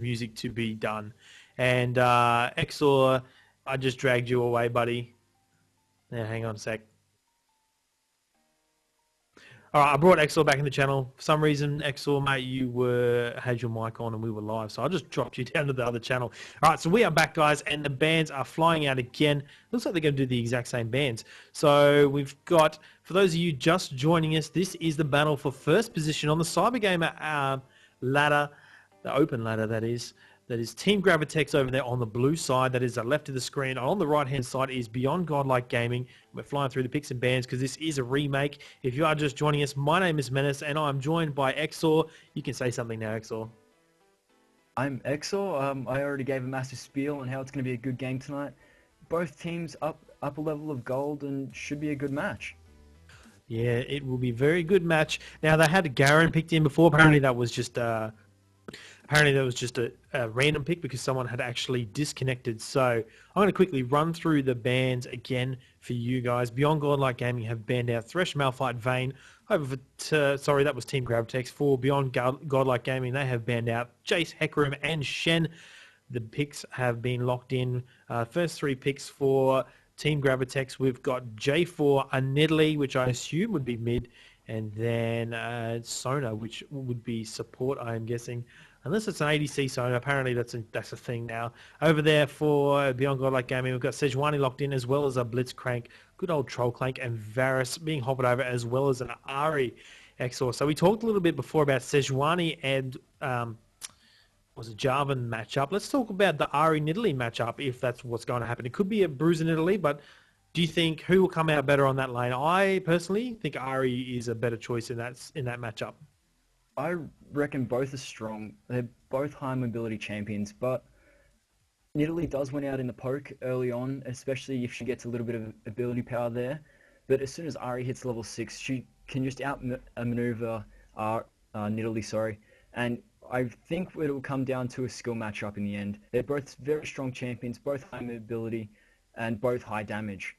music to be done. And Exor, I just dragged you away, buddy. Now, hang on a sec. All right, I brought Exor back in the channel. For some reason, Exor, mate, had your mic on and we were live, so I just dropped you down to the other channel. All right, so we are back, guys, and the bands are flying out again. Looks like they're going to do the exact same bands. So we've got, for those of you just joining us, this is the battle for first position on the CyberGamer ladder, the open ladder, that is. That is Team GRAVITEX over there on the blue side. That is the left of the screen. On the right-hand side is Beyond Godlike Gaming. We're flying through the picks and bans because this is a remake. If you are just joining us, my name is Menace, and I'm joined by Exor. You can say something now, Exor. I'm Exor. I already gave a massive spiel on how it's going to be a good game tonight. Both teams up a level of gold and should be a good match. Yeah, it will be a very good match. Now, they had Garen picked in before. Apparently, that was just a random pick because someone had actually disconnected. So I'm going to quickly run through the bans again for you guys. Beyond Godlike Gaming have banned out Thresh, Malphite, Vayne. Sorry, that was Team GRAVITEX. For Beyond Godlike Gaming, they have banned out Jace, Hecarim, and Shen. The picks have been locked in. First three picks for Team GRAVITEX, we've got J4, a Nidalee, which I assume would be mid, and then Sona, which would be support, I am guessing. Unless it's an ADC Sona, apparently that's a thing now. Over there for Beyond Godlike Gaming, we've got Sejuani locked in, as well as a Blitzcrank, good old Trollclank, and Varus being hovered over, as well as an Ahri Exor. So we talked a little bit before about Sejuani and was a Jarvan matchup. Let's talk about the Ahri Nidalee matchup, if that's what's going to happen. It could be a Bruiser Nidalee, but do you think who will come out better on that lane? I personally think Ahri is a better choice in that matchup. I reckon both are strong. They're both high mobility champions, but Nidalee does win out in the poke early on, especially if she gets a little bit of ability power there. But as soon as Ahri hits level 6, she can just outmaneuver Nidalee, sorry. And I think it will come down to a skill matchup in the end. They're both very strong champions, both high mobility, and both high damage.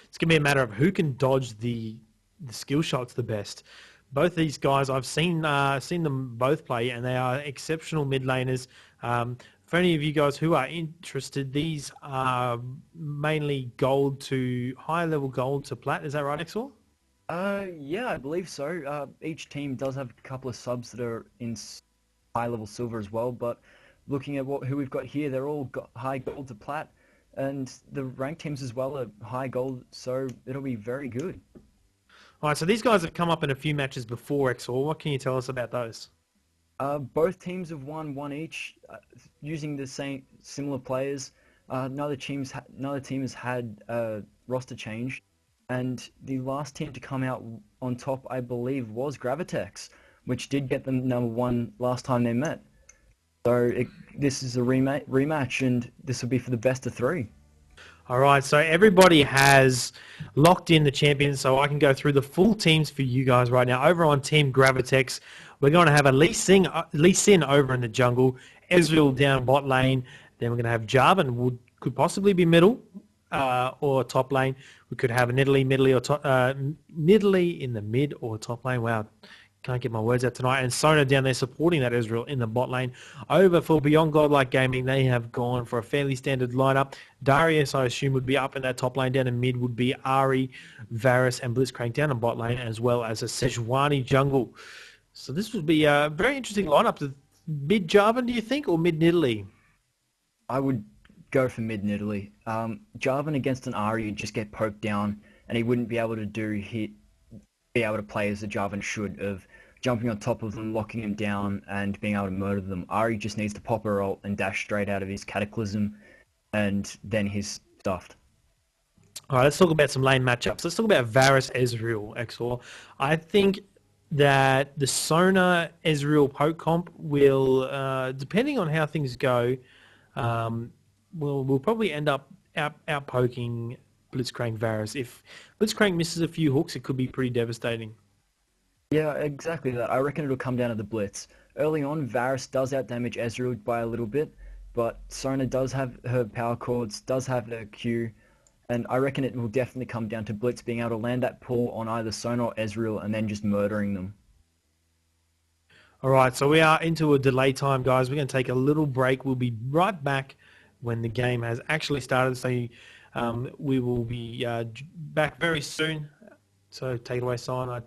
It's going to be a matter of who can dodge the skill shots the best. Both these guys, I've seen them both play, and they are exceptional mid laners. For any of you guys who are interested, these are mainly gold to high level gold to plat. Is that right, Exor? Yeah, I believe so. Each team does have a couple of subs that are in high level silver as well. But looking at who we've got here, they're all high gold to plat, and the ranked teams as well are high gold. So it'll be very good. All right, so these guys have come up in a few matches before, Exor. What can you tell us about those? Both teams have won one each, using the similar players. Neither team has had a roster change, and the last team to come out on top, I believe, was GRAVITEX, which did get them #1 last time they met. So this is a rematch, and this will be for the best of 3. All right, so everybody has locked in the champions, so I can go through the full teams for you guys right now. Over on Team GRAVITEX, we're going to have a Lee Sin over in the jungle, Ezreal down bot lane, then we're going to have Jarvan, could possibly be middle or top lane. We could have a Nidalee in the mid or top lane. Wow. Can't get my words out tonight. And Sona down there supporting that Ezreal in the bot lane. Over for Beyond Godlike Gaming, they have gone for a fairly standard lineup. Darius, I assume, would be up in that top lane. Down in mid would be Ahri, Varus, and Blitzcrank down in bot lane, as well as a Sejuani jungle. So this would be a very interesting lineup. The mid Jarvan, do you think, or mid Nidalee? I would go for mid Nidalee. Jarvan against an Ahri, you'd just get poked down, and he wouldn't be able to be able to play as the Jarvan should, of jumping on top of them, locking him down, and being able to murder them. Ahri just needs to pop her ult and dash straight out of his Cataclysm, and then he's stuffed. All right, let's talk about some lane matchups. Let's talk about Varus Ezreal, Exor. I think that the Sona Ezreal poke comp will, depending on how things go, we'll probably end up out poking Blitzcrank Varus. If Blitzcrank misses a few hooks, it could be pretty devastating. Yeah, exactly that. I reckon it'll come down to the blitz. Early on, Varus does outdamage Ezreal by a little bit, but Sona does have her power chords, does have her Q, and I reckon it will definitely come down to blitz being able to land that pull on either Sona or Ezreal and then just murdering them. All right, so we are into a delay time, guys. We're going to take a little break. We'll be right back when the game has actually started. So we will be back very soon. So take it away, Cyanide.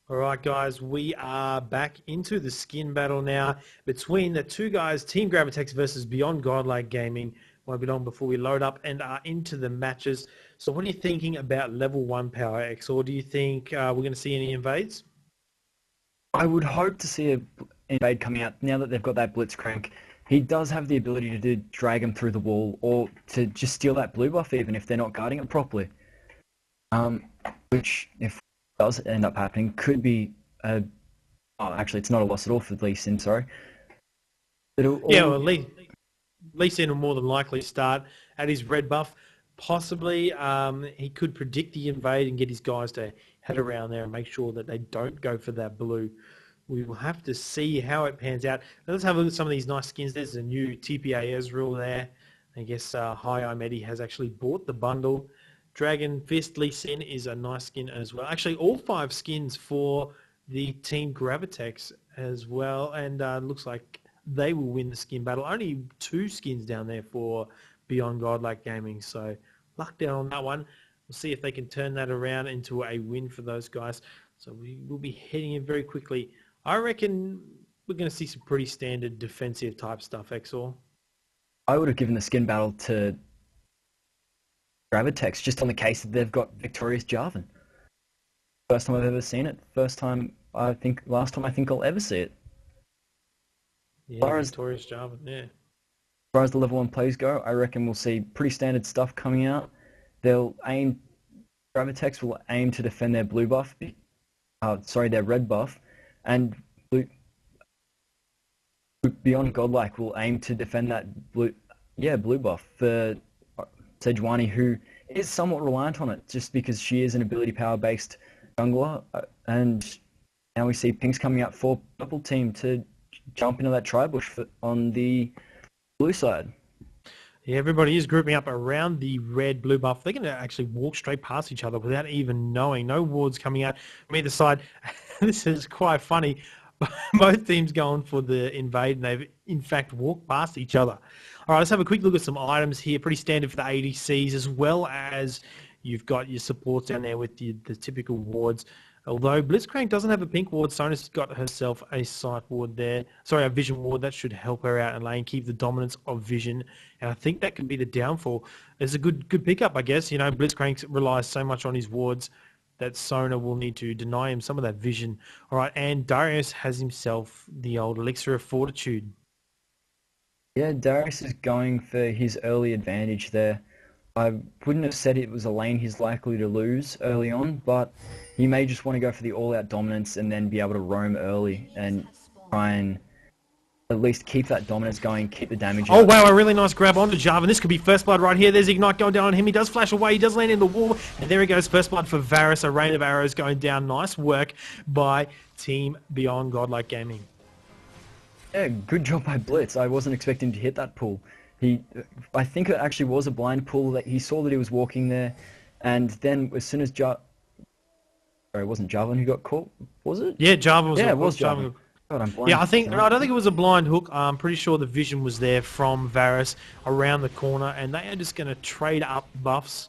All right, guys, we are back into the skin battle now between the two guys, Team GRAVITEX versus Beyond Godlike Gaming. Won't be long before we load up and are into the matches. So what are you thinking about level 1 Power X? Or do you think we're going to see any invades? I would hope to see an invade coming out now that they've got that Blitzcrank. He does have the ability to drag him through the wall or to just steal that blue buff even if they're not guarding it properly. Which, if it does end up happening, could be a... Oh, actually, it's not a loss at all for Lee Sin, sorry. Yeah, well, Lee Sin will more than likely start at his red buff. Possibly he could predict the invade and get his guys to head around there and make sure that they don't go for that blue. We will have to see how it pans out. Let's have a look at some of these nice skins. There's a new TPA Ezreal there. I guess Hi I'm Eddie has actually bought the bundle. Dragon Fist Lee Sin is a nice skin as well. Actually, all 5 skins for the Team GRAVITEX as well. And looks like they will win the skin battle. Only 2 skins down there for Beyond Godlike Gaming. So luck down on that one. We'll see if they can turn that around into a win for those guys. So we will be heading in very quickly. I reckon we're going to see some pretty standard defensive type stuff, Exor. I would have given the skin battle to GRAVITEX just on the case that they've got Victorious Jarvan. First time I've ever seen it. Last time I think I'll ever see it. Yeah, Victorious Jarvan, yeah. As far as the level 1 plays go, I reckon we'll see pretty standard stuff coming out. GRAVITEX will aim to defend their blue buff, their red buff, and Beyond Godlike will aim to defend that blue buff for Sejuani, who is somewhat reliant on it, just because she is an ability power based jungler, and now we see Pinks coming out for Purple Team to jump into that tri-bush on the blue side. Yeah, everybody is grouping up around the red-blue buff. They're going to actually walk straight past each other without even knowing. No wards coming out from either side. This is quite funny. Both teams going for the invade, and they've, in fact, walked past each other. All right, let's have a quick look at some items here. Pretty standard for the ADCs, as well as you've got your supports down there with the typical wards. Although Blitzcrank doesn't have a pink ward, Sona's got herself a sight ward there. Sorry, a vision ward. That should help her out in lane, keep the dominance of vision. And I think that could be the downfall. It's a good pickup, I guess. You know, Blitzcrank relies so much on his wards that Sona will need to deny him some of that vision. All right, and Darius has himself the old Elixir of Fortitude. Yeah, Darius is going for his early advantage there. I wouldn't have said it was a lane he's likely to lose early on, but he may just want to go for the all-out dominance and then be able to roam early and try and at least keep that dominance going, keep the damage Oh up. wow, a really nice grab onto Jarvan. This could be first blood right here. There's Ignite going down on him. He does flash away. He does land in the wall. And there he goes. First blood for Varus. A rain of arrows going down. Nice work by Team Beyond Godlike Gaming. Yeah, good job by Blitz. I wasn't expecting to hit that pull. I think it actually was a blind pull. That he saw that he was walking there, and then as soon as sorry, it wasn't Jarvan who got caught, was it? Yeah, Jarvan was. Yeah, it was Jarvan. God, I'm blind. Yeah, I don't think it was a blind hook. I'm pretty sure the vision was there from Varus around the corner, and they are just going to trade up buffs.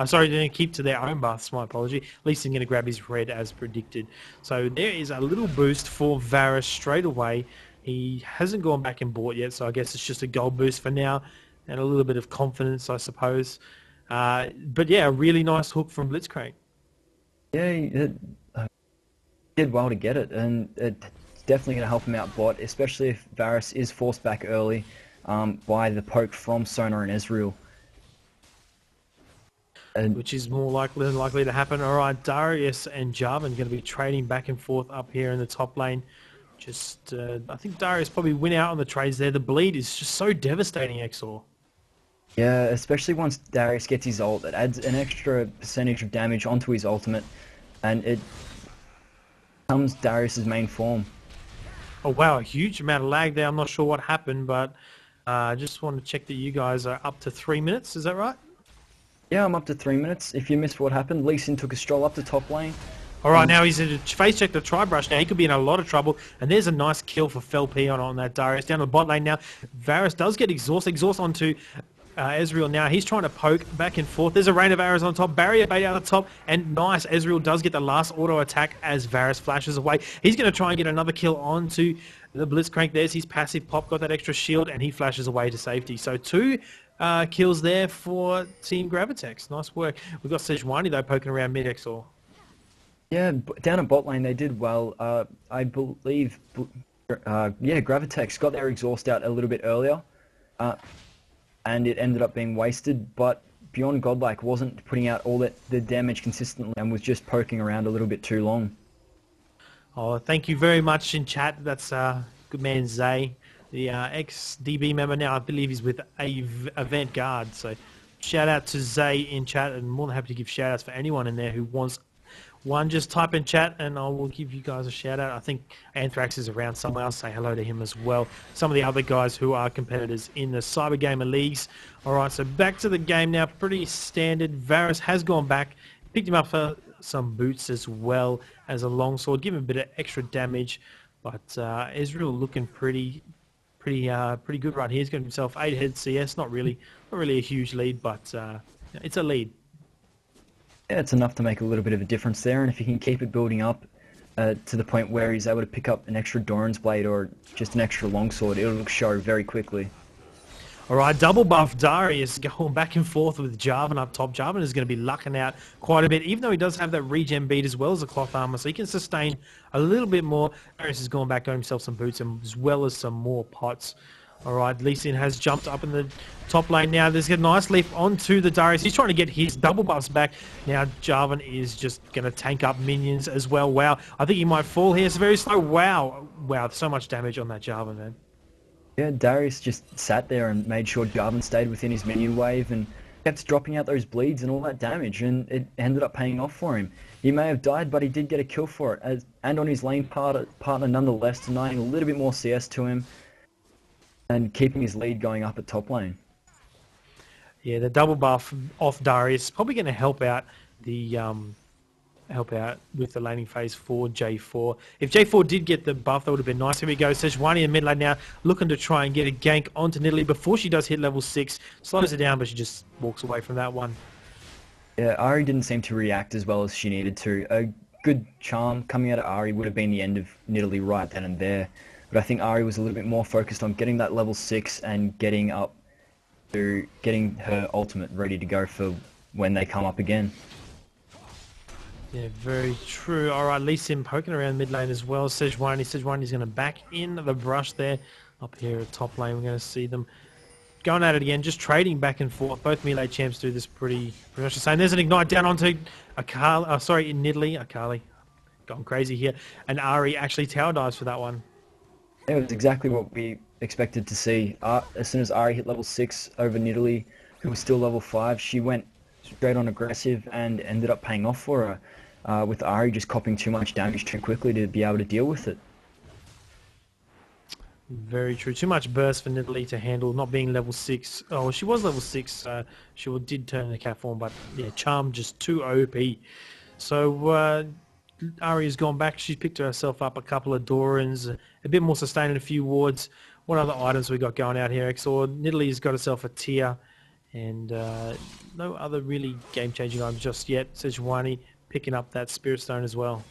Sorry, they're going to keep to their own buffs, my apology. At least he's going to grab his red as predicted. So there is a little boost for Varus straight away. He hasn't gone back and bought yet, so I guess it's just a gold boost for now and a little bit of confidence, I suppose. But yeah, a really nice hook from Blitzcrank. Yeah, he did well to get it, and it's definitely going to help him out bot, especially if Varus is forced back early by the poke from Sona and Ezreal. Which is more likely than likely to happen. All right, Darius and Jarvan going to be trading back and forth up here in the top lane. I think Darius probably win out on the trades there. The bleed is just so devastating, Exor. Yeah, especially once Darius gets his ult, it adds an extra percentage of damage onto his ultimate, and it becomes Darius's main form. Oh wow, a huge amount of lag there. I'm not sure what happened, but I just want to check that you guys are up to 3 minutes. Is that right? Yeah, I'm up to 3 minutes. If you missed what happened, Lee Sin took a stroll up the top lane. All right, now he's in a face check the tri-brush. Now he could be in a lot of trouble. And there's a nice kill for Fel P on that Darius. Down the bot lane now. Varus does get exhaust onto Ezreal now. He's trying to poke back and forth. There's a rain of arrows on top. Barrier bait out the top. And nice. Ezreal does get the last auto attack as Varus flashes away. He's going to try and get another kill onto the Blitzcrank. There's his passive pop. Got that extra shield. And he flashes away to safety. So two kills there for Team GRAVITEX. Nice work. We've got Sejuani though poking around mid-Exor. Yeah, down at bot lane they did well. I believe, yeah, GRAVITEX got their exhaust out a little bit earlier, and it ended up being wasted. But Beyond Godlike wasn't putting out all the damage consistently and was just poking around a little bit too long. Oh, thank you very much in chat. That's good man Zay, the ex-DB member now. I believe he's with Event Guard. So shout out to Zay in chat, and more than happy to give shout outs for anyone in there who wants one. Just type in chat and I will give you guys a shout out. I think Anthrax is around somewhere. I'll say hello to him as well. Some of the other guys who are competitors in the CyberGamer leagues. All right, so back to the game now. Pretty standard. Varus has gone back, picked him up for some boots as well as a longsword, give him a bit of extra damage. But Ezreal looking pretty good right here. He's got himself 8 head CS. Not really a huge lead, but it's a lead. Yeah, it's enough to make a little bit of a difference there, and if he can keep it building up to the point where he's able to pick up an extra Doran's Blade or just an extra longsword, it'll show very quickly. All right, double buff Darius going back and forth with Jarvan up top. Jarvan is going to be lucking out quite a bit, even though he does have that regen beat as well as the cloth armor, so he can sustain a little bit more. Darius has gone back, got himself some boots, as well as some more pots. All right, Lee Sin has jumped up in the top lane now. There's a nice leap onto the Darius. He's trying to get his double buffs back. Now Jarvan is just going to tank up minions as well. Wow, I think he might fall here. It's very slow. Wow, so much damage on that Jarvan, man. Yeah, Darius just sat there and made sure Jarvan stayed within his minion wave and kept dropping out those bleeds and all that damage, and it ended up paying off for him. He may have died, but he did get a kill for it, and on his lane partner nonetheless, denying a little bit more CS to him and keeping his lead going up at top lane. Yeah, the double buff off Darius is probably going to help out with the laning phase for J4. If J4 did get the buff, that would have been nice. Here we go. Sejuani in mid lane now, looking to try and get a gank onto Nidalee before she does hit level 6. Slows her down, but she just walks away from that one. Yeah, Ari didn't seem to react as well as she needed to. A good charm coming out of Ari would have been the end of Nidalee right then and there. But I think Ari was a little bit more focused on getting that level 6 and getting up to getting her ultimate ready to go for when they come up again. Yeah, very true. All right, Lee Sin poking around mid lane as well. Sejuani's going to back in the brush there. Up here at top lane, we're going to see them going at it again, just trading back and forth. Both melee champs do this pretty much the same. There's an ignite down onto Nidalee. Akali. Gone crazy here. And Ari actually tower dives for that one. It was exactly what we expected to see. As soon as Ari hit level 6 over Nidalee, who was still level 5, she went straight on aggressive and ended up paying off for her. With Ari just copying too much damage too quickly to be able to deal with it. Very true. Too much burst for Nidalee to handle, not being level 6. Oh, she was level 6. She did turn into cat form, but yeah, Charm just too OP. So Ari has gone back. She's picked herself up a couple of Dorans, a bit more sustain and a few wards. What other items we got going out here, Exor? Nidalee's got herself a tier, and no other really game-changing items just yet. Sejuani picking up that Spirit Stone as well.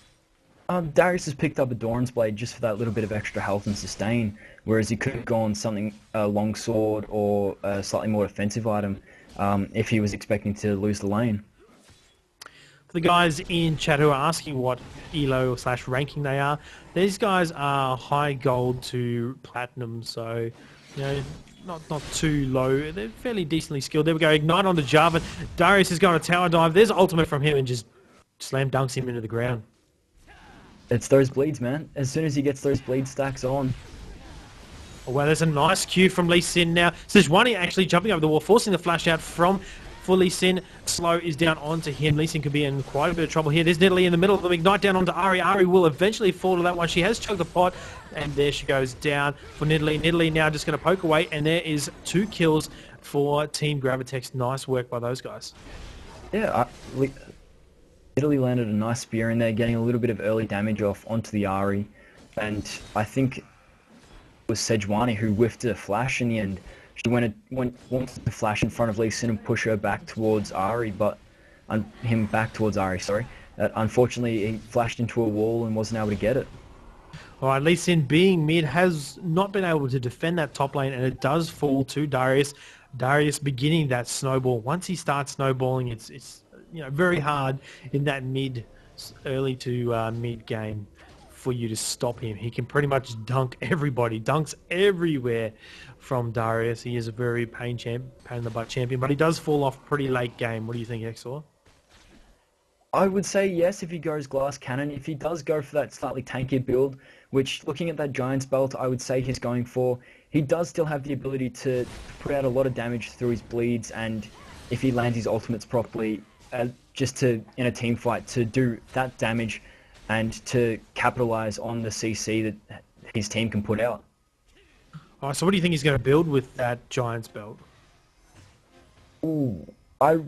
Darius has picked up a Doran's Blade just for that little bit of extra health and sustain, whereas he could have gone something longsword or a slightly more offensive item if he was expecting to lose the lane. For the guys in chat who are asking what elo / ranking they are, these guys are high gold to platinum, so you know, not too low. They're fairly decently skilled. There we go, ignite onto Jarvan. Darius has got a tower dive. There's ultimate from him and just slam dunks him into the ground. It's those bleeds, man. As soon as he gets those bleed stacks on. Oh, wow, there's a nice cue from Lee Sin now. Sejuani actually jumping over the wall, forcing the flash out for Lee Sin. Slow is down onto him. Lee Sin could be in quite a bit of trouble here. There's Nidalee in the middle of them. Ignite down onto Ari. Ari will eventually fall to that one. She has chugged the pot, and there she goes down for Nidalee. Nidalee now just going to poke away, and there is 2 kills for Team GRAVITEX. Nice work by those guys. Yeah, Nidalee landed a nice spear in there, getting a little bit of early damage off onto the Ari, and I think it was Sejuani who whiffed a flash in the end. She wanted to flash in front of Lee Sin and push her back towards Ari, but him back towards Ari, sorry. Unfortunately, he flashed into a wall and wasn't able to get it. All right, Lee Sin being mid has not been able to defend that top lane, and it does fall to Darius. Darius beginning that snowball. Once he starts snowballing, it's very hard in that early to mid game for you to stop him. He can pretty much dunk everybody, dunks everywhere from Darius. He is a very pain in the butt champion, but he does fall off pretty late game. What do you think, Exor? I would say yes if he goes glass cannon. If he does go for that slightly tankier build, which looking at that Giant's Belt, I would say he's going for, he does still have the ability to put out a lot of damage through his bleeds, and if he lands his ultimates properly, just to, in a team fight, to do that damage and to capitalize on the CC that his team can put out. All right, so what do you think he's going to build with that Giant's Belt? Ooh, I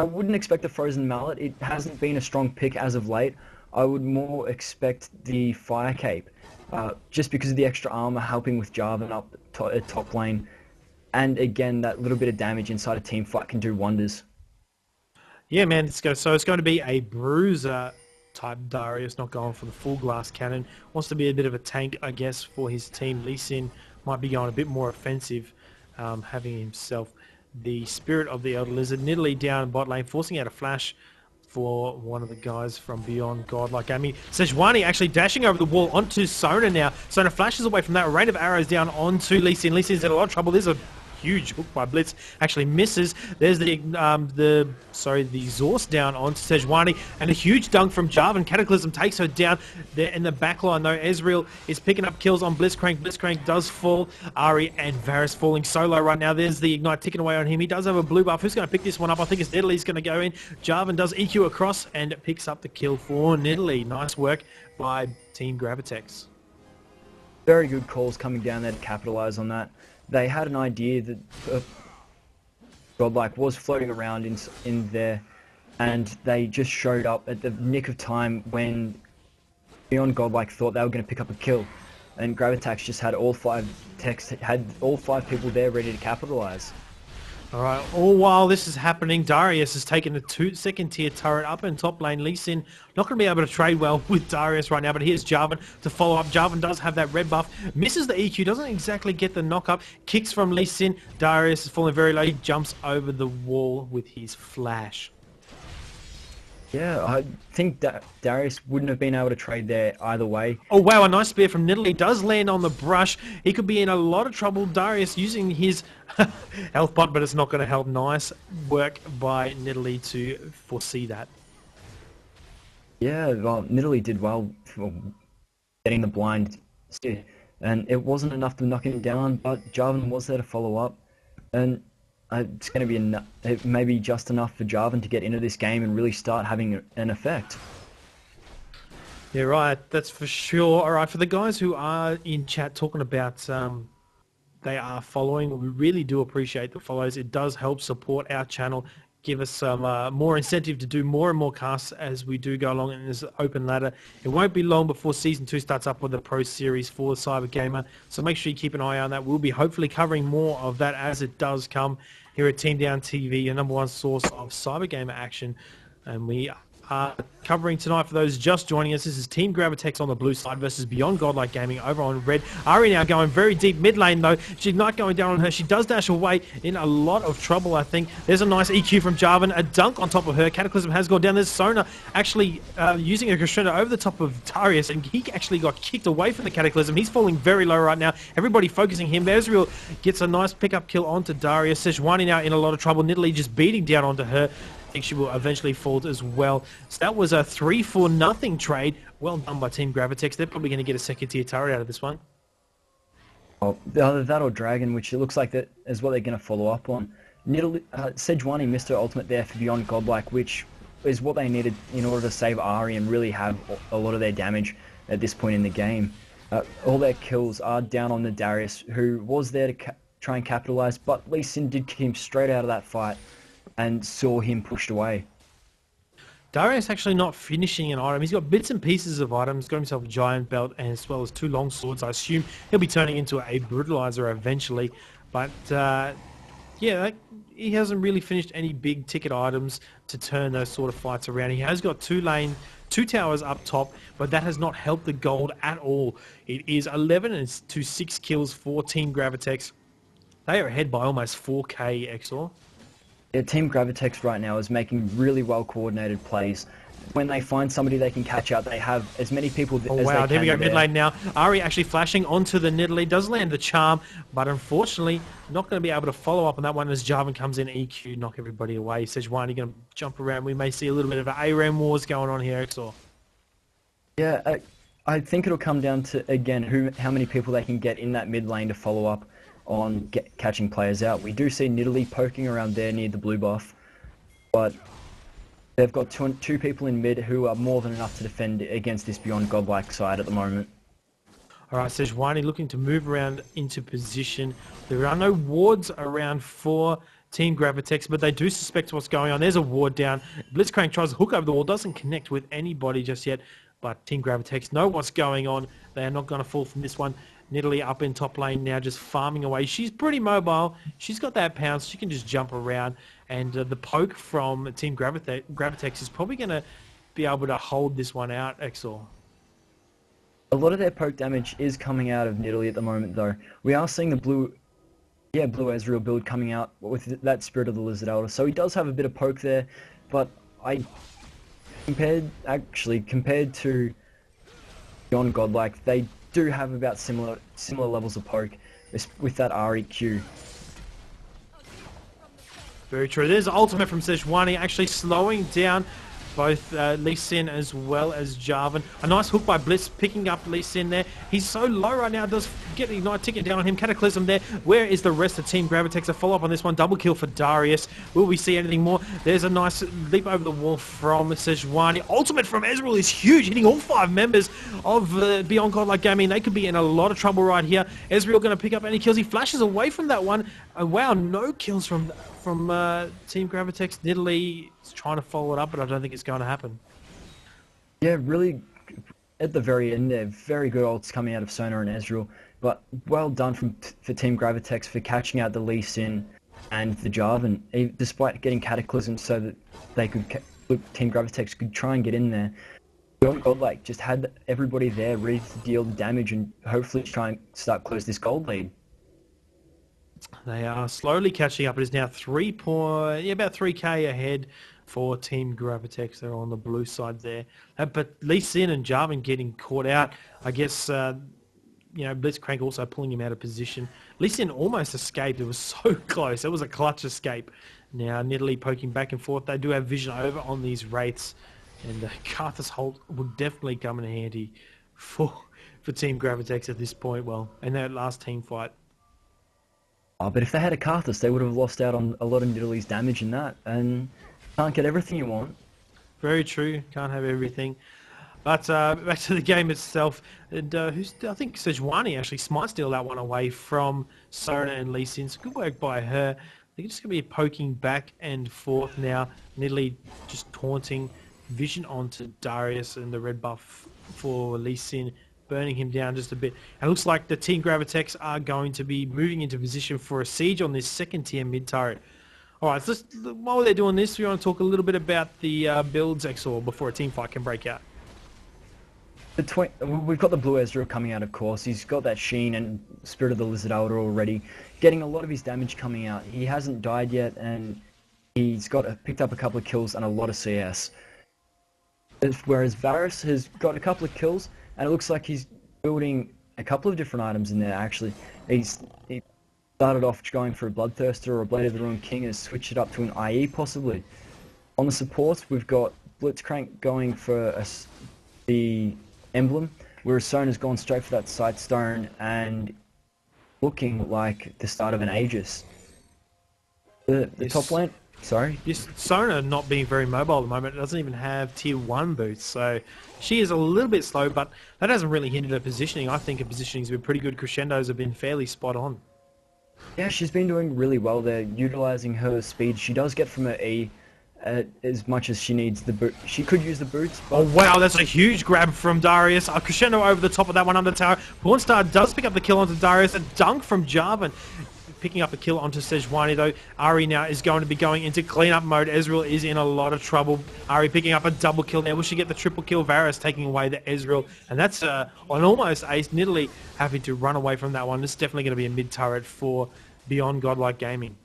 wouldn't expect the Frozen Mallet. It hasn't been a strong pick as of late. I would more expect the Fire Cape, just because of the extra armor helping with Jarvan up top lane. And again, that little bit of damage inside a team fight can do wonders. Yeah, man. So it's going to be a bruiser type Darius, not going for the full glass cannon. Wants to be a bit of a tank, I guess, for his team. Lee Sin might be going a bit more offensive, having himself the Spirit of the Elder Lizard. Nidalee down bot lane, forcing out a flash for one of the guys from beyond Godlike. I mean, Sejuani actually dashing over the wall onto Sona now. Sona flashes away from that. Rain of arrows down onto Lee Sin. Lee Sin's in a lot of trouble. There's a huge hook by Blitz, actually misses. There's the exhaust down onto Sejuani, and a huge dunk from Jarvan. Cataclysm takes her down there in the backline though. Ezreal is picking up kills on Blitzcrank. Blitzcrank does fall. Ari and Varus falling solo right now. There's the ignite ticking away on him. He does have a blue buff. Who's going to pick this one up? I think it's Nidalee's going to go in. Jarvan does EQ across and picks up the kill for Nidalee. Nice work by Team GRAVITEX. Very good calls coming down there to capitalize on that. They had an idea that Godlike was floating around in there, and they just showed up at the nick of time when Beyond Godlike thought they were going to pick up a kill, and GRAVITEX just had all five people there ready to capitalize. Alright, all while this is happening, Darius has taken a second tier turret up in top lane. Lee Sin not going to be able to trade well with Darius right now, but here's Jarvan to follow up. Jarvan does have that red buff, misses the EQ, doesn't exactly get the knock up, kicks from Lee Sin. Darius is falling very low, he jumps over the wall with his flash. Yeah, I think that Darius wouldn't have been able to trade there either way. Oh wow, a nice spear from Nidalee. He does land on the brush. He could be in a lot of trouble. Darius using his health pot, but it's not going to help. Nice work by Nidalee to foresee that. Yeah, well, Nidalee did well for getting the blind steer, and it wasn't enough to knock him down, but Jarvan was there to follow up, and it's going to be maybe just enough for Jarvan to get into this game and really start having an effect. Yeah, right. That's for sure. All right, for the guys who are in chat talking about they are following, we really do appreciate the follows. It does help support our channel, give us some more incentive to do more and more casts as we do go along in this open ladder. It won't be long before Season 2 starts up with the Pro Series for CyberGamer, so make sure you keep an eye on that. We'll be hopefully covering more of that as it does come here at Team Down TV, your #1 source of CyberGamer action. And we are covering tonight, for those just joining us, this is Team GRAVITEX on the blue side versus Beyond Godlike Gaming over on red. Ari now going very deep mid lane though. She's not going down on her. She does dash away, in a lot of trouble I think. There's a nice EQ from Jarvan, a dunk on top of her. Cataclysm has gone down. There's Sona actually using a crescendo over the top of Darius, and he actually got kicked away from the Cataclysm. He's falling very low right now. Everybody focusing him. Ezreal gets a nice pickup kill onto Darius. Sejuani now in a lot of trouble. Nidalee just beating down onto her. I think she will eventually fall as well. So that was a 3-for-0 trade. Well done by Team GRAVITEX. They're probably going to get a second tier turret out of this one. Well, either that or Dragon, which it looks like that is what they're going to follow up on. Sejuani missed her ultimate there for Beyond Godlike, which is what they needed in order to save Ahri and really have a lot of their damage at this point in the game. All their kills are down on the Darius, who was there to try and capitalize, but Lee Sin did kick him straight out of that fight and saw him pushed away. Darius actually not finishing an item. He's got bits and pieces of items. Got himself a giant belt and as well as 2 long swords. I assume he'll be turning into a brutalizer eventually. But yeah, he hasn't really finished any big ticket items to turn those sort of fights around. He has got 2 towers up top, but that has not helped the gold at all. It is 11 to 6 kills for Team GRAVITEX. They are ahead by almost 4k, Exor. Yeah, Team GRAVITEX right now is making really well coordinated plays. When they find somebody they can catch out, they have as many people as they can. Wow, there we go, there. mid lane now. Ari actually flashing onto the Nidalee, does land the charm, but unfortunately not going to be able to follow up on that one as Jarvan comes in, EQ, knock everybody away. Sejuani going to jump around. We may see a little bit of an ARAM wars going on here, Exor. Yeah, I think it'll come down to, again, how many people they can get in that mid lane to follow up on catching players out. We do see Nidalee poking around there near the blue buff, but they've got two people in mid who are more than enough to defend against this Beyond Godlike side at the moment. Alright, Sejuani looking to move around into position. There are no wards around for Team GRAVITEX, but they do suspect what's going on. There's a ward down. Blitzcrank tries to hook over the wall, doesn't connect with anybody just yet, but Team GRAVITEX know what's going on. They are not going to fall from this one. Nidalee up in top lane now, just farming away. She's pretty mobile. She's got that pounce. She can just jump around. And the poke from Team GRAVITEX is probably going to be able to hold this one out, Exor. A lot of their poke damage is coming out of Nidalee at the moment, though. We are seeing the blue Ezreal build coming out with that Spirit of the Lizard Elder. So he does have a bit of poke there, but compared to Beyond Godlike, they do have about similar levels of poke with that REQ. Very true. There's an ultimate from Sejuani actually slowing down both Lee Sin as well as Jarvan. A nice hook by Blitz, picking up Lee Sin there. He's so low right now, does get a Ignite ticket down on him. Cataclysm there. Where is the rest of Team GRAVITEX? A follow-up on this one. Double kill for Darius. Will we see anything more? There's a nice leap over the wall from Sejuani. Ultimate from Ezreal is huge, hitting all 5 members of Beyond Godlike Gaming. They could be in a lot of trouble right here. Ezreal going to pick up any kills. He flashes away from that one. Wow, no kills from Team GRAVITEX. Nidalee is trying to follow it up, but I don't think it's going to happen. Yeah, really, at the very end there, very good ults coming out of Sona and Ezreal, but well done for Team GRAVITEX for catching out the Lee Sin and the Jarvan, despite getting Cataclysm so that they could, Team GRAVITEX could try and get in there. Godlike just had everybody there ready to deal the damage and hopefully try and start close this gold lead. They are slowly catching up. It is now about 3k ahead for Team GRAVITEX. They're on the blue side there. But Lee Sin and Jarvan getting caught out. I guess, Blitzcrank also pulling him out of position. Lee Sin almost escaped. It was so close. It was a clutch escape. Now, Nidalee poking back and forth. They do have vision over on these wraiths. And Karthus Holt would definitely come in handy for Team GRAVITEX at this point. Well, in that last team fight. Oh, but if they had a Karthus, they would have lost out on a lot of Nidalee's damage in that, and can't get everything you want. Very true. Can't have everything. But back to the game itself. And I think Sejuani actually smite steal that one away from Sona and Lee Sin. So good work by her. They're just going to be poking back and forth now. Nidalee just taunting vision onto Darius and the red buff for Lee Sin, burning him down just a bit. And it looks like the Team GRAVITEX are going to be moving into position for a siege on this second tier mid turret. Alright, so while they're doing this, we want to talk a little bit about the builds Exor before a team fight can break out. We've got the blue Ezreal coming out, of course. He's got that Sheen and Spirit of the Lizard Elder already, getting a lot of his damage coming out. He hasn't died yet, and he's picked up a couple of kills and a lot of CS. Whereas Varus has got a couple of kills, and it looks like he's building a couple of different items in there, actually. He started off going for a Bloodthirster or a Blade of the Ruined King and has switched it up to an IE, possibly. On the supports, we've got Blitzcrank going for the Emblem, whereas Sona's gone straight for that Sightstone and looking like the start of an Aegis. The top lane... Sorry? Yes, Sona not being very mobile at the moment. It doesn't even have tier 1 boots, so she is a little bit slow, but that hasn't really hindered her positioning. I think her positioning's been pretty good. Crescendos have been fairly spot on. Yeah, she's been doing really well there, utilising her speed. She does get from her E as much as she needs the boot. She could use the boots, but... Oh wow, that's a huge grab from Darius. Crescendo over the top of that one under tower. Pornstar does pick up the kill onto Darius. A dunk from Jarvan. Picking up a kill onto Sejuani though. Ari now is going to be going into cleanup mode. Ezreal is in a lot of trouble. Ari picking up a double kill there. Will she get the triple kill? Varus taking away the Ezreal. And that's an almost ace. Nidalee having to run away from that one. This is definitely going to be a mid turret for Beyond Godlike Gaming.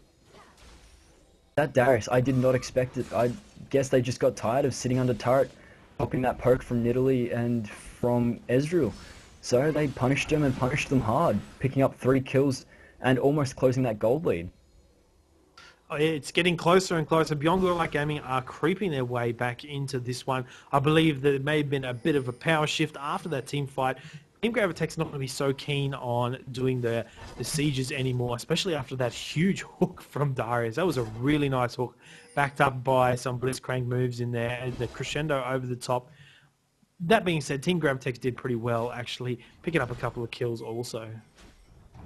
That Darius, I did not expect it. I guess they just got tired of sitting under turret, popping that poke from Nidalee and from Ezreal. So they punished him and punished them hard, picking up 3 kills and almost closing that gold lead. Oh, yeah, it's getting closer and closer. Beyond Godlike Gaming are creeping their way back into this one. I believe that it may have been a bit of a power shift after that team fight. Team GRAVITEX not going to be so keen on doing the sieges anymore, especially after that huge hook from Darius. That was a really nice hook, backed up by some Blitzcrank moves in there, and the crescendo over the top. That being said, Team GRAVITEX did pretty well, actually, picking up a couple of kills also.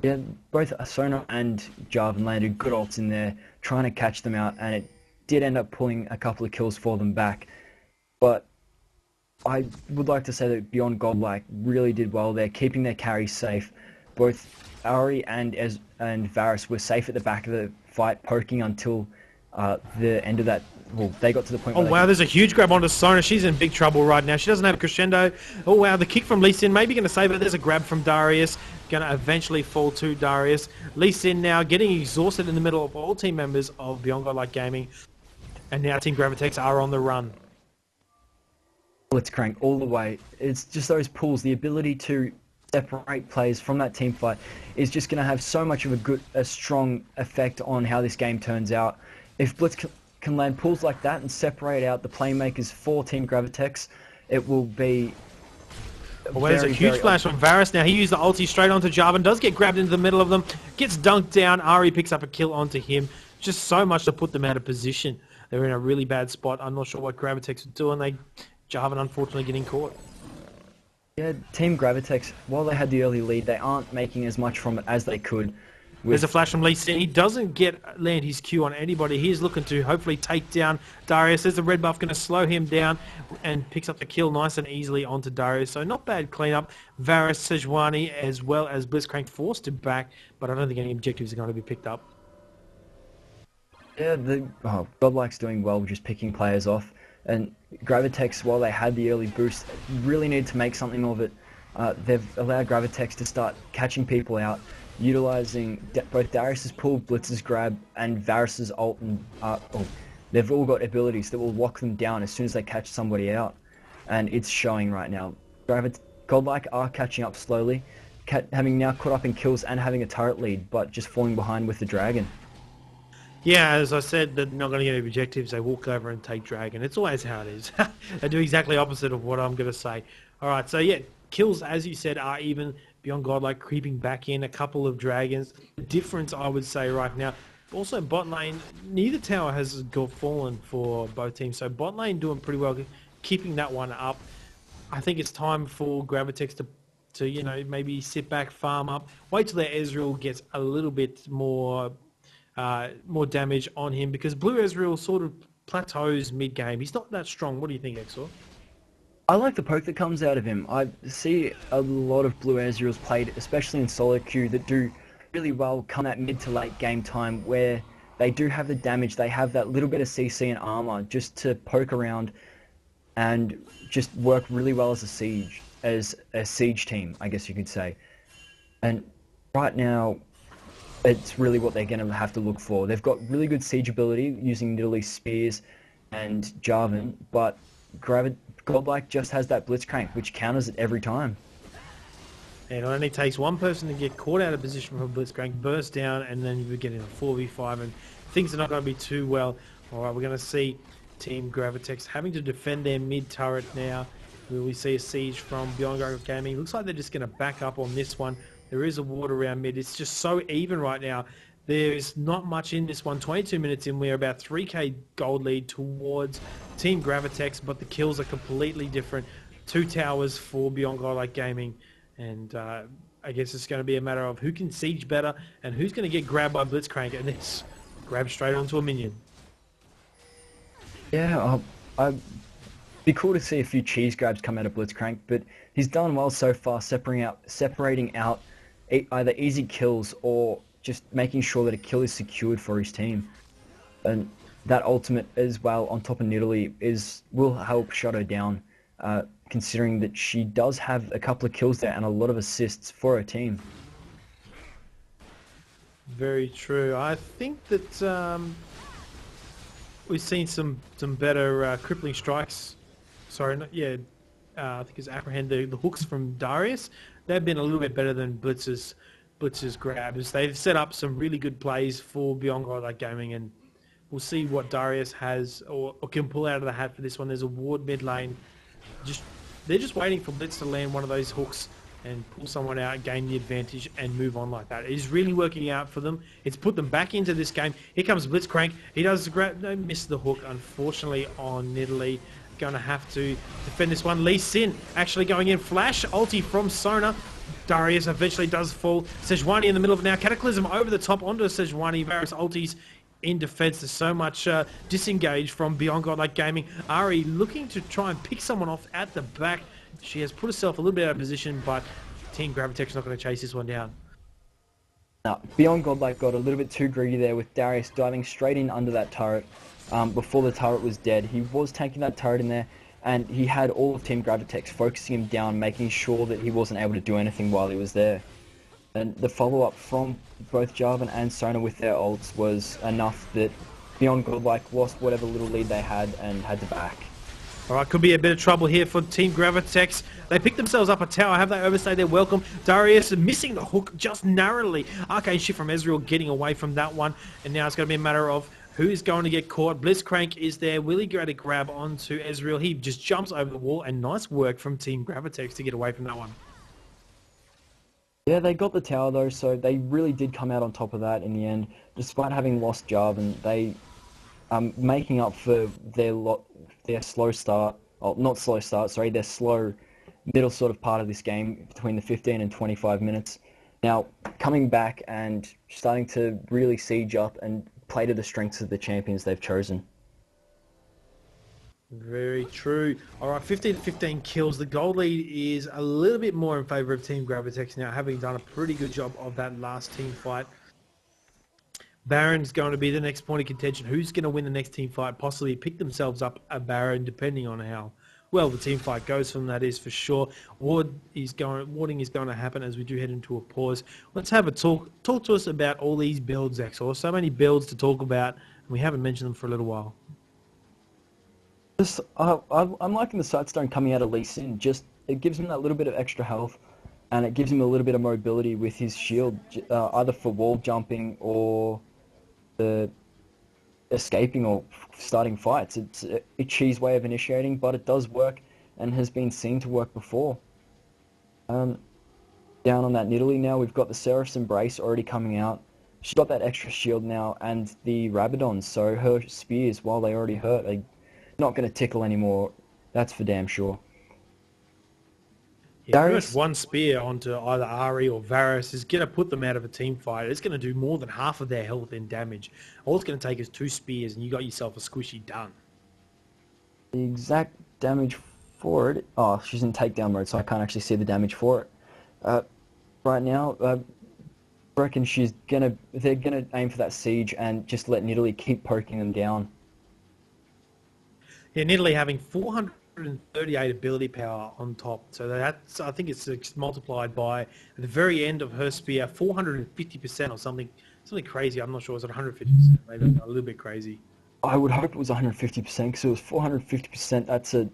Yeah, both Sona and Jarvan landed good ults in there, trying to catch them out, and it did end up pulling a couple of kills for them back. But I would like to say that Beyond Godlike really did well there, keeping their carries safe. Both Ari and Varus were safe at the back of the fight, poking until the end of that. Well, they got to the point where... Oh, wow, there's a huge grab onto Sona. She's in big trouble right now. She doesn't have a crescendo. Oh, wow, the kick from Lee Sin maybe going to save her. There's a grab from Darius. Going to eventually fall to Darius. Lee Sin now getting exhausted in the middle of all team members of Beyond Godlike Gaming. And now Team GRAVITEX are on the run. Blitzcrank all the way. It's just those pulls, the ability to separate players from that team fight is just going to have so much of a strong effect on how this game turns out. If Blitz can land pulls like that and separate out the playmakers for Team GRAVITEX, it will be... Well, there's a huge flash from Varus. Now he used the ulti straight onto Jarvan, does get grabbed into the middle of them, gets dunked down. Ari picks up a kill onto him. Just so much to put them out of position. They're in a really bad spot. I'm not sure what GRAVITEX are doing. Jarvan unfortunately getting caught. Yeah, Team GRAVITEX, while they had the early lead, they aren't making as much from it as they could. There's a flash from Lee Sin. He doesn't land his Q on anybody. He's looking to hopefully take down Darius. There's the red buff going to slow him down and picks up the kill nice and easily onto Darius. So not bad cleanup. Varus, Sejuani, as well as Blitzcrank forced him back, but I don't think any objectives are going to be picked up. Yeah, Godlike's doing well, just picking players off, and GRAVITEX, while they had the early boost, really need to make something of it. They've allowed GRAVITEX to start catching people out, utilizing both Darius's pull, Blitz's grab, and Varus's ult, and they've all got abilities that will lock them down as soon as they catch somebody out, and it's showing right now. Godlike are catching up slowly, having now caught up in kills and having a turret lead, but just falling behind with the dragon. Yeah, as I said, they're not going to get any objectives. They walk over and take Dragon. It's always how it is. They do exactly opposite of what I'm going to say. All right, so yeah, kills, as you said, are even beyond Godlike, creeping back in. A couple of Dragons. The difference, I would say, right now, also bot lane, neither tower has fallen for both teams. So bot lane doing pretty well, keeping that one up. I think it's time for GRAVITEX to maybe sit back, farm up, wait till their Ezreal gets a little bit more damage on him, because Blue Ezreal sort of plateaus mid-game. He's not that strong. What do you think, Exor? I like the poke that comes out of him. I see a lot of Blue Ezreals played, especially in solo queue, that do really well come at mid to late game time, where they do have the damage, they have that little bit of CC and armor just to poke around and just work really well as a siege team, I guess you could say. And right now, it's really what they're going to have to look for. They've got really good siege ability using Nidalee's spears and Jarvan, but Godlike just has that Blitzcrank, which counters it every time. And it only takes one person to get caught out of position from Blitzcrank, burst down, and then you get in a 4v5, and things are not going to be too well. All right, we're going to see Team GRAVITEX having to defend their mid turret now. Will we see a siege from Beyond Godlike Gaming? Looks like they're just going to back up on this one. There is a ward around mid. It's just so even right now. There's not much in this one. 22 minutes in, we're about 3k gold lead towards Team GRAVITEX, but the kills are completely different. 2 towers for Beyond Godlike Gaming, and I guess it's going to be a matter of who can siege better and who's going to get grabbed by Blitzcrank, and it's grabbed straight onto a minion. Yeah, I'd be cool to see a few cheese grabs come out of Blitzcrank, but he's done well so far, separating out either easy kills or just making sure that a kill is secured for his team. And that ultimate as well on top of Nidalee will help shut her down, considering that she does have a couple of kills there and a lot of assists for her team. Very true. I think that we've seen some better crippling strikes. Sorry, I think it's apprehend the hooks from Darius. They've been a little bit better than Blitz's grabs. They've set up some really good plays for Beyond Godlike Gaming, and we'll see what Darius has or can pull out of the hat for this one. There's a ward mid lane. They're just waiting for Blitz to land one of those hooks and pull someone out, gain the advantage, and move on like that. It is really working out for them. It's put them back into this game. Here comes Blitzcrank. He does the grab. No, miss the hook, unfortunately, on Nidalee. Going to have to defend this one. Lee Sin actually going in. Flash ulti from Sona. Darius eventually does fall. Sejuani in the middle of it now. Cataclysm over the top onto Sejuani. Varus ultis in defense. There's so much disengage from Beyond Godlike Gaming. Ari looking to try and pick someone off at the back. She has put herself a little bit out of position, but Team GRAVITEX not going to chase this one down. Now, Beyond Godlike got a little bit too greedy there with Darius diving straight in under that turret before the turret was dead. He was tanking that turret in there, and he had all of Team GRAVITEX focusing him down, making sure that he wasn't able to do anything while he was there. And the follow-up from both Jarvan and Sona with their ults was enough that Beyond Godlike lost whatever little lead they had and had to back. All right, could be a bit of trouble here for Team GRAVITEX. They picked themselves up a tower. Have they overstayed their welcome? Darius missing the hook just narrowly. Arcane shift from Ezreal getting away from that one. And now it's going to be a matter of who is going to get caught. Blitzcrank is there. Will he get a grab onto Ezreal? He just jumps over the wall, and nice work from Team GRAVITEX to get away from that one. Yeah, they got the tower though, so they really did come out on top of that in the end. Despite having lost Jarvan, they making up for their slow start, well, not slow start, sorry, their slow middle sort of part of this game between the 15 and 25 minutes. Now, coming back and starting to really siege up and play to the strengths of the champions they've chosen. Very true. All right, 15 to 15 kills. The gold lead is a little bit more in favor of Team GRAVITEX now, having done a pretty good job of that last team fight. Baron's going to be the next point of contention. Who's going to win the next team fight? Possibly pick themselves up a Baron, depending on how well the team fight goes from that is for sure. Warding is going to happen as we do head into a pause. Let's have a talk. Talk to us about all these builds, Exor. So many builds to talk about, and we haven't mentioned them for a little while. I'm liking the Sightstone coming out of Lee Sin. Just it gives him that little bit of extra health, and it gives him a little bit of mobility with his shield, either for wall jumping or the escaping or starting fights. It's a cheese way of initiating, but it does work and has been seen to work before. Down on that Nidalee now, we've got the Seraph's Embrace already coming out. She's got that extra shield now, and the Rabadons, so her spears, while they already hurt, are not going to tickle anymore. That's for damn sure. Yeah, pretty much one spear onto either Ari or Varus is going to put them out of a team fight. It's going to do more than half of their health and damage. All it's going to take is 2 spears, and you got yourself a squishy done. The exact damage for it... Oh, she's in takedown mode, so I can't actually see the damage for it. Right now, I reckon they're gonna aim for that siege and just let Nidalee keep poking them down. Yeah, Nidalee having 438 ability power on top, so that's, I think it's multiplied by at the very end of her spear 450% or something crazy. I'm not sure. Is it 150%? Maybe a little bit crazy. I would hope it was 150% because it was 450%. That's a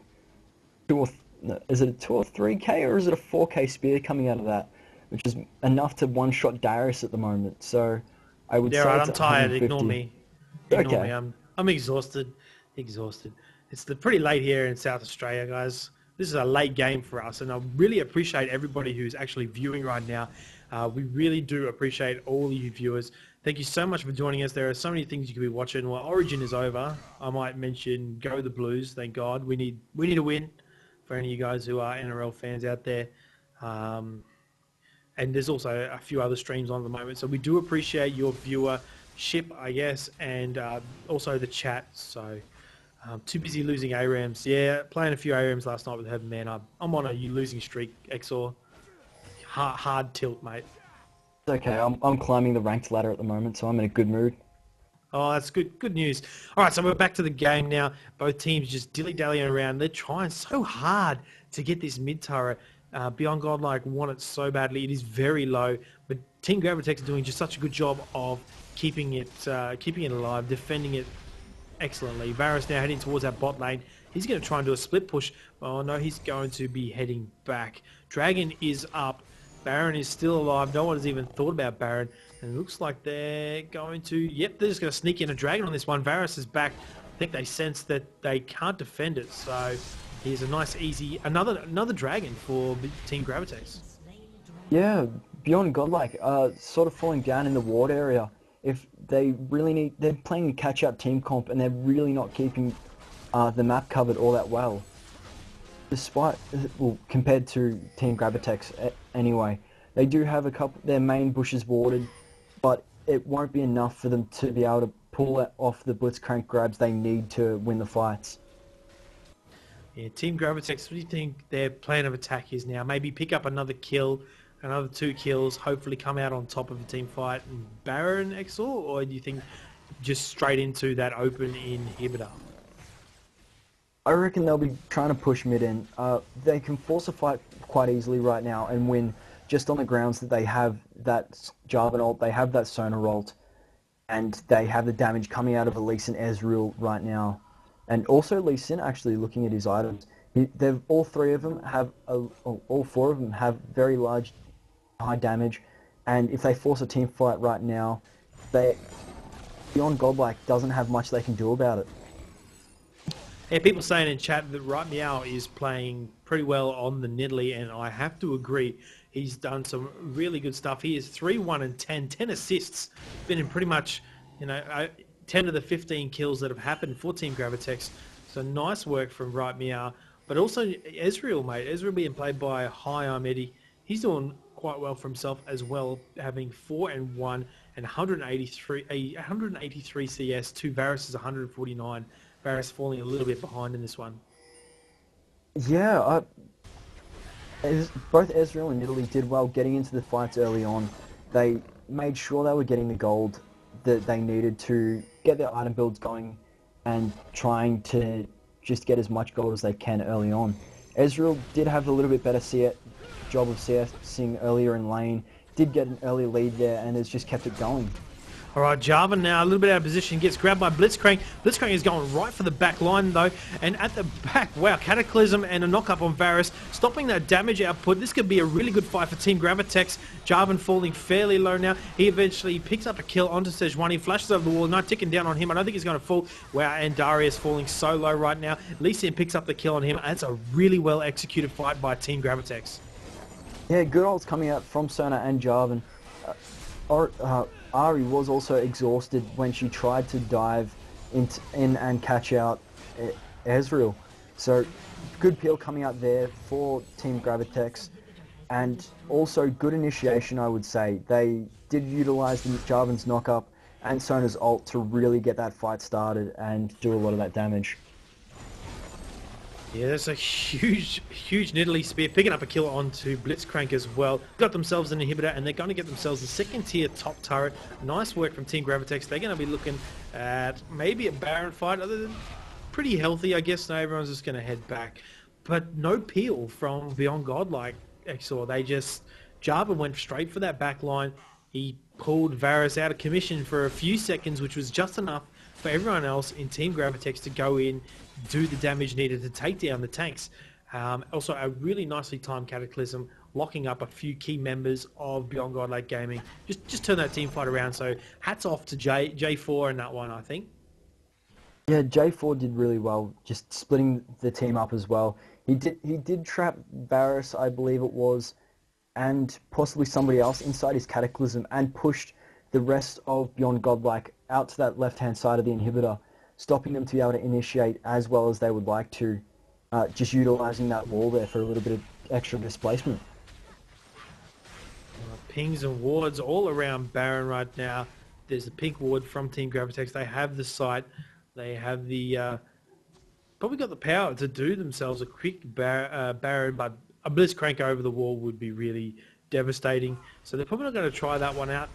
is it a 2 or 3k or is it a 4k spear coming out of that, which is enough to one-shot Darius at the moment. So I would say right, it's I'm tired. 150. Ignore me. Ignore me. I'm exhausted. It's pretty late here in South Australia, guys. This is a late game for us, and I really appreciate everybody who's actually viewing right now. We really do appreciate all you viewers. Thank you so much for joining us. There are so many things you could be watching. Well, Origin is over. I might mention Go the Blues. Thank God. We need a win for any of you guys who are NRL fans out there. And there's also a few other streams on at the moment. So we do appreciate your viewership, I guess, and also the chat. So too busy losing ARAMs. Yeah, playing a few ARAMs last night with Herb. Man, I'm on a losing streak, Exor. Hard tilt, mate. It's okay. I'm climbing the ranked ladder at the moment, so I'm in a good mood. Oh, that's good news. All right, so we're back to the game now. Both teams just dilly-dallying around. They're trying so hard to get this mid turret. Beyond Godlike want it so badly. It is very low, but Team GRAVITEX are doing just such a good job of keeping it alive, defending it excellently. Varus now heading towards that bot lane. He's going to try and do a split push. Oh no, he's going to be heading back. Dragon is up. Baron is still alive. No one has even thought about Baron. And it looks like they're going to... Yep, they're just going to sneak in a Dragon on this one. Varus is back. I think they sense that they can't defend it. So here's a nice, easy... Another Dragon for Team GRAVITEX. Yeah, Beyond Godlike, sort of falling down in the ward area. If they really need... They're playing a catch-up team comp and they're really not keeping the map covered all that well. Despite... Well, compared to Team GRAVITEX anyway. They do have their main bushes warded, but it won't be enough for them to be able to pull off the blitzcrank grabs they need to win the fights. Yeah, Team GRAVITEX, what do you think their plan of attack is now? Maybe pick up another kill, another 2 kills, hopefully come out on top of the team fight and Baron Exor, or do you think just straight into that open inhibitor? I reckon they'll be trying to push mid in. They can force a fight quite easily right now and win just on the grounds that they have that Jarvan ult, they have that Sonar ult, and they have the damage coming out of Lee Sin Ezreal right now. And also Lee Sin, actually looking at his items, all 4 of them have very large, high damage, and if they force a team fight right now, Beyond Godlike doesn't have much they can do about it. Yeah, people saying in chat that Right Meow is playing pretty well on the Nidalee, and I have to agree. He's done some really good stuff. He is 3-1-10, 10 assists. Been in pretty much, 10 of the 15 kills that have happened for Team GRAVITEX. So nice work from Right Meow. But also Ezreal, mate. Ezreal being played by Hi, I'm Eddie. He's doing quite well for himself as well, having 4-1 and 183 CS. 2 Varus is 149. Varus falling a little bit behind in this one. Yeah, both Ezreal and Nidalee did well getting into the fights early on. They made sure they were getting the gold. that they needed to get their item builds going and trying to just get as much gold as they can early on. Ezreal did have a little bit better job of CSing earlier in lane, did get an early lead there and has just kept it going. All right, Jarvan now a little bit out of position, gets grabbed by Blitzcrank. Blitzcrank is going right for the back line though, and at the back, wow, Cataclysm and a knock-up on Varus, stopping that damage output. This could be a really good fight for Team GRAVITEX. Jarvan falling fairly low now. He eventually picks up a kill onto Sejuani, flashes over the wall, not ticking down on him. I don't think he's going to fall. Wow, and Darius falling so low right now. Lee Sin picks up the kill on him. That's a really well executed fight by Team GRAVITEX. Yeah, good ults coming out from Sona and Jarvan. Ari was also exhausted when she tried to dive in and catch out Ezreal. So good peel coming out there for Team GRAVITEX, and also good initiation, I would say. They did utilize the Jarvan's knock-up and Sona's ult to really get that fight started and do a lot of that damage. Yeah, that's a huge Nidalee Spear, picking up a kill onto Blitzcrank as well. Got themselves an inhibitor, and they're going to get themselves a second-tier top turret. Nice work from Team GRAVITEX. They're going to be looking at maybe a Baron fight, other than pretty healthy, I guess. Now everyone's just going to head back. But no peel from Beyond Godlike, XOR. Jarvan went straight for that back line. He pulled Varus out of commission for a few seconds, which was just enough for everyone else in Team GRAVITEX to go in, do the damage needed to take down the tanks. Also, a really nicely timed Cataclysm, locking up a few key members of Beyond Godlike Gaming. Just turn that team fight around. So hats off to J4 in that one, I think. Yeah, J4 did really well, just splitting the team up as well. He did trap Varus, I believe it was, and possibly somebody else inside his Cataclysm, and pushed the rest of Beyond Godlike out to that left-hand side of the inhibitor, stopping them to be able to initiate as well as they would like to, just utilizing that wall there for a little bit of extra displacement. Pings and wards all around Baron right now. There's a pink ward from Team GRAVITEX. They have the sight. They have the probably got the power to do themselves a quick Baron, but a Blitzcrank over the wall would be really devastating. So they're probably not going to try that one out.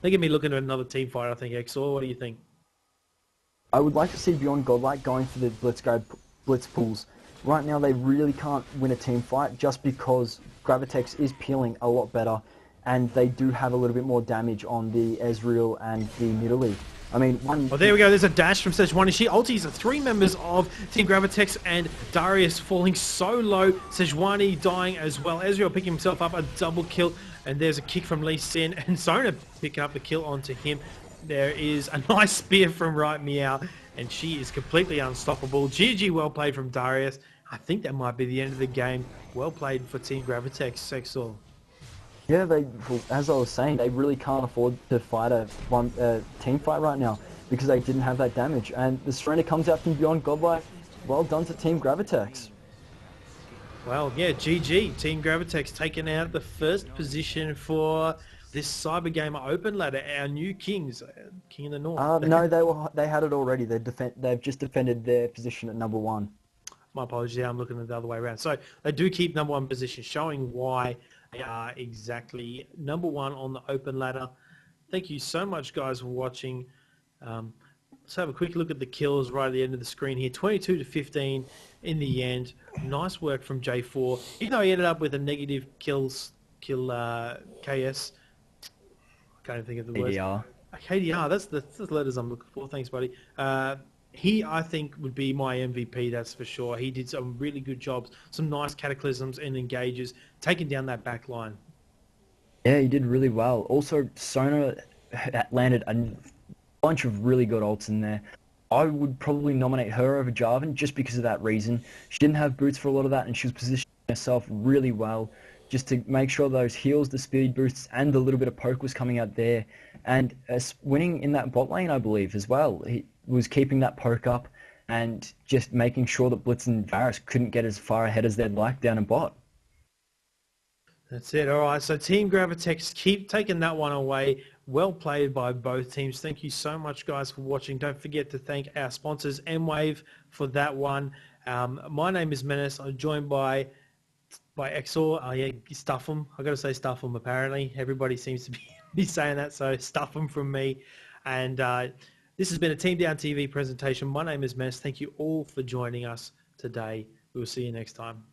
They're going to be looking at another team fight, I think, XOR. What do you think? I would like to see Beyond Godlike going for the blitz pulls. Right now they really can't win a team fight just because GRAVITEX is peeling a lot better, and they do have a little bit more damage on the Ezreal and the Nidalee. I mean, Oh, there we go. There's a dash from Sejuani. She ulties the three members of Team GRAVITEX, and Darius falling so low. Sejuani dying as well. Ezreal picking himself up, a double kill, and there's a kick from Lee Sin, and Sona picking up the kill onto him. There is a nice spear from Right Meow, and she is completely unstoppable. GG, well played from Darius. I think that might be the end of the game. Well played for Team GRAVITEX, Sexor. Yeah, as I was saying, they really can't afford to fight a team fight right now because they didn't have that damage. And the surrender comes out from Beyond Godlike. Well done to Team GRAVITEX. Well, yeah, GG. Team GRAVITEX taking out the first position for this CyberGamer Open ladder. Our new kings, King of the North. No, they had it already. They've just defended their position at number 1. My apologies, I'm looking at the other way around. So they do keep number 1 position, showing why they are exactly number 1 on the open ladder. Thank you so much, guys, for watching. Let's have a quick look at the kills right at the end of the screen here. 22 to 15 in the end. Nice work from J4. Even though he ended up with a negative kill KS. I can't even think of the words. KDR. KDR, that's the letters I'm looking for. Thanks, buddy. He, I think, would be my MVP, that's for sure. He did some really good jobs, some nice cataclysms and engages, taking down that back line. Yeah, he did really well. Also, Sona landed a bunch of really good ults in there. I would probably nominate her over Jarvan just because of that reason. She didn't have boots for a lot of that, and she was positioning herself really well just to make sure those heals, the speed boosts, and the little bit of poke was coming out there. And winning in that bot lane, I believe, as well. He was keeping that poke up and just making sure that Blitz and Varus couldn't get as far ahead as they'd like down in bot. That's it. All right. So Team GRAVITEX keep taking that one away. Well played by both teams. Thank you so much, guys, for watching. Don't forget to thank our sponsors, M-Wave, for that one. My name is Menace. I'm joined by XOR. Oh, yeah, stuff them. I got to say stuff them, apparently. Everybody seems to be saying that, so stuff them from me. And this has been a Team Down TV presentation. My name is Mess. Thank you all for joining us today. We will see you next time.